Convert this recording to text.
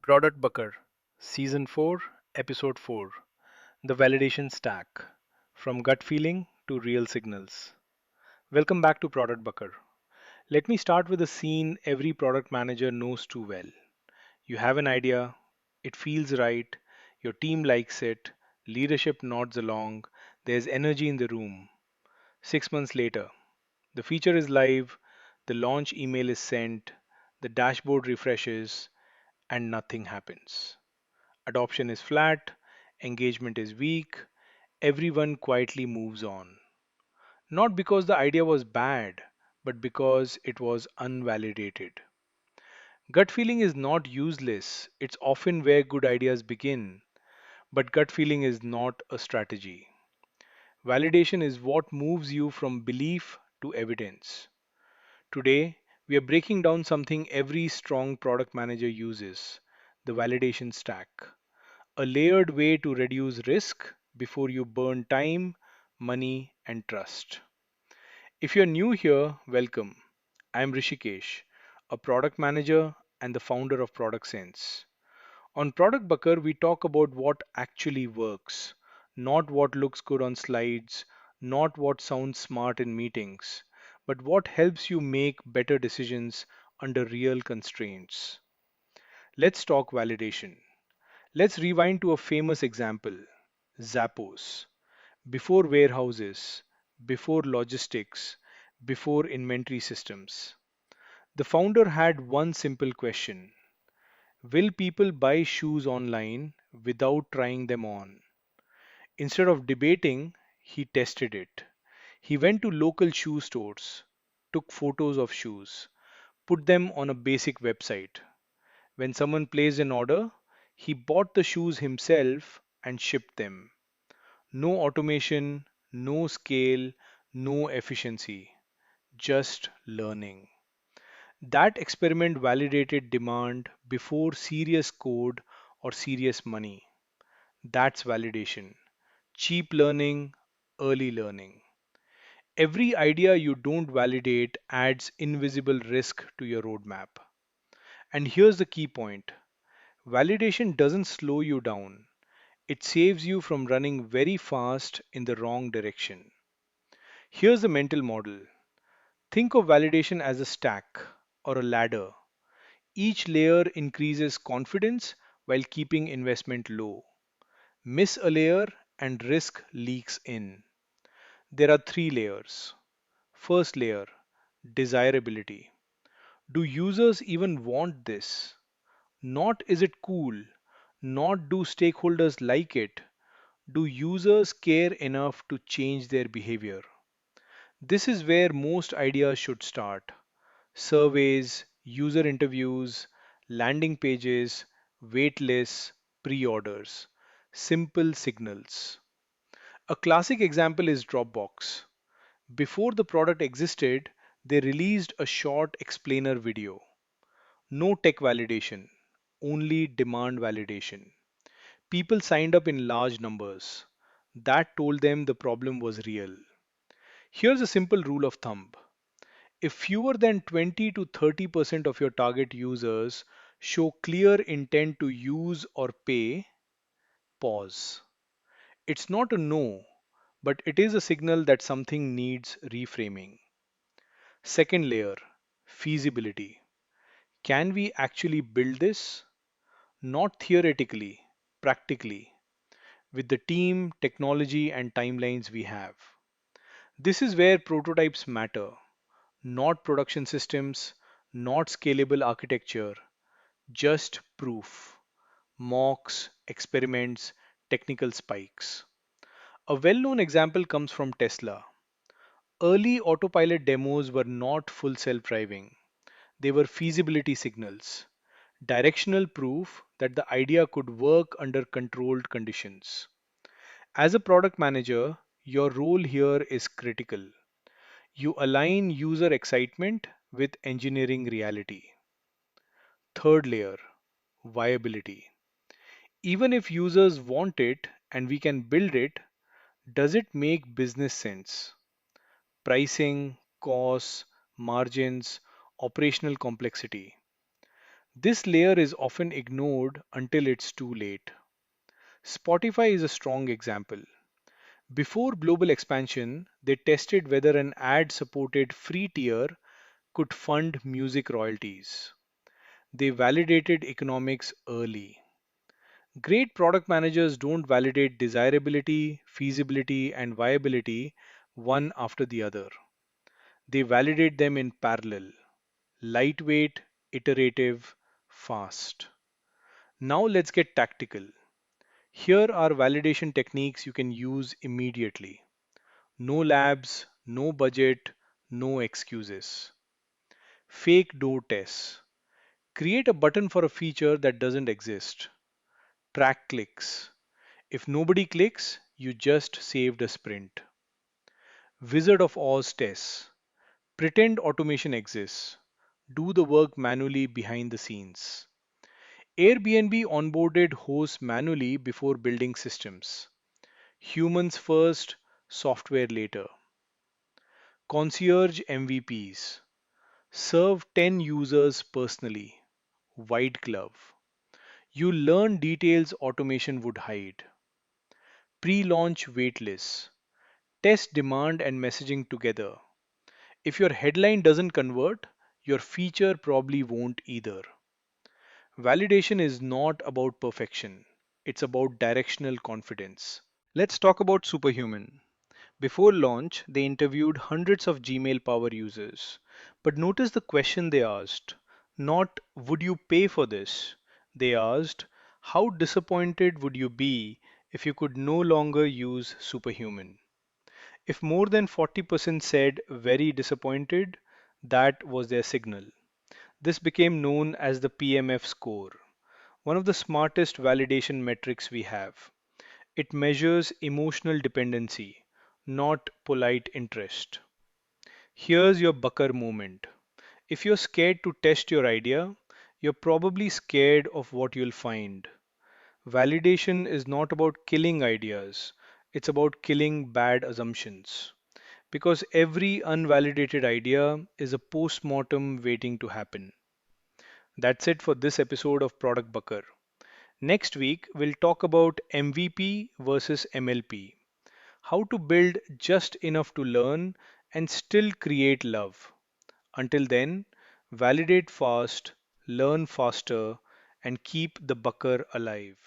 Product Bucker, Season 4, Episode 4, The Validation Stack, From Gut Feeling to Real Signals. Welcome back to Product Bucker. Let me start with a scene every product manager knows too well. You have an idea, it feels right, your team likes it, leadership nods along, there's energy in the room. 6 months later, the feature is live, the launch email is sent, the dashboard refreshes, and nothing happens. Adoption is flat, engagement is weak, everyone quietly moves on. Not because the idea was bad, but because it was unvalidated. Gut feeling is not useless, it's often where good ideas begin, but gut feeling is not a strategy. Validation is what moves you from belief to evidence. Today, we are breaking down something every strong product manager uses: the validation stack. A layered way to reduce risk before you burn time, money, and trust. If you're new here, welcome. I'm Rishikesh, a product manager and the founder of Product Sense. On Product Bucker, we talk about what actually works, not what looks good on slides, not what sounds smart in meetings, but what helps you make better decisions under real constraints. Let's talk validation. Let's rewind to a famous example: Zappos. Before warehouses, before logistics, before inventory systems. The founder had one simple question: will people buy shoes online without trying them on? Instead of debating, he tested it. He went to local shoe stores, took photos of shoes, put them on a basic website. When someone placed an order, he bought the shoes himself and shipped them. No automation, no scale, no efficiency, just learning. That experiment validated demand before serious code or serious money. That's validation. Cheap learning, early learning. Every idea you don't validate adds invisible risk to your roadmap. And here's the key point: validation doesn't slow you down, it saves you from running very fast in the wrong direction. Here's the mental model: think of validation as a stack or a ladder. Each layer increases confidence while keeping investment low. Miss a layer and risk leaks in. There are three layers. First layer: desirability. Do users even want this? Not is it cool, not do stakeholders like it. Do users care enough to change their behavior? This is where most ideas should start: surveys, user interviews, landing pages, waitlists, pre orders. Simple signals. A classic example is Dropbox. Before the product existed, they released a short explainer video. No tech validation, only demand validation. People signed up in large numbers. That told them the problem was real. Here's a simple rule of thumb: if fewer than 20 to 30% of your target users show clear intent to use or pay, pause. It's not a no, but it is a signal that something needs reframing. Second layer: feasibility. Can we actually build this? Not theoretically, practically, with the team, technology, and timelines we have. This is where prototypes matter: not production systems, not scalable architecture, just proof, mocks, experiments, technical spikes. A well known example comes from Tesla. Early autopilot demos were not full self driving, they were feasibility signals, directional proof that the idea could work under controlled conditions. As a product manager, your role here is critical. You align user excitement with engineering reality. Third layer: viability. Even if users want it and we can build it, does it make business sense? Pricing, costs, margins, operational complexity. This layer is often ignored until it's too late. Spotify is a strong example. Before global expansion, they tested whether an ad supported free tier could fund music royalties. They validated economics early. Great product managers don't validate desirability, feasibility, and viability one after the other. They validate them in parallel, lightweight, iterative, fast. Now let's get tactical. Here are validation techniques you can use immediately. No labs, no budget, no excuses. Fake door tests. Create a button for a feature that doesn't exist. Track clicks. If nobody clicks, you just saved a sprint. Wizard of Oz tests. Pretend automation exists. Do the work manually behind the scenes. Airbnb onboarded hosts manually before building systems. Humans first, software later. Concierge MVPs. Serve 10 users personally. White glove. You learn details automation would hide. Pre-launch waitlists. Test demand and messaging together. If your headline doesn't convert, your feature probably won't either. Validation is not about perfection, it's about directional confidence. Let's talk about Superhuman. Before launch, they interviewed hundreds of Gmail power users. But notice the question they asked. Not, would you pay for this? They asked, how disappointed would you be if you could no longer use Superhuman? If more than 40% said very disappointed, that was their signal. This became known as the PMF score, one of the smartest validation metrics we have. It measures emotional dependency, not polite interest. Here's your Bucker moment. If you're scared to test your idea, you're probably scared of what you'll find. Validation is not about killing ideas, it's about killing bad assumptions. Because every unvalidated idea is a post mortem waiting to happen. That's it for this episode of Product Bucker. Next week, we'll talk about MVP versus MLP, how to build just enough to learn and still create love. Until then, validate fast, learn faster, and keep the Bucker alive.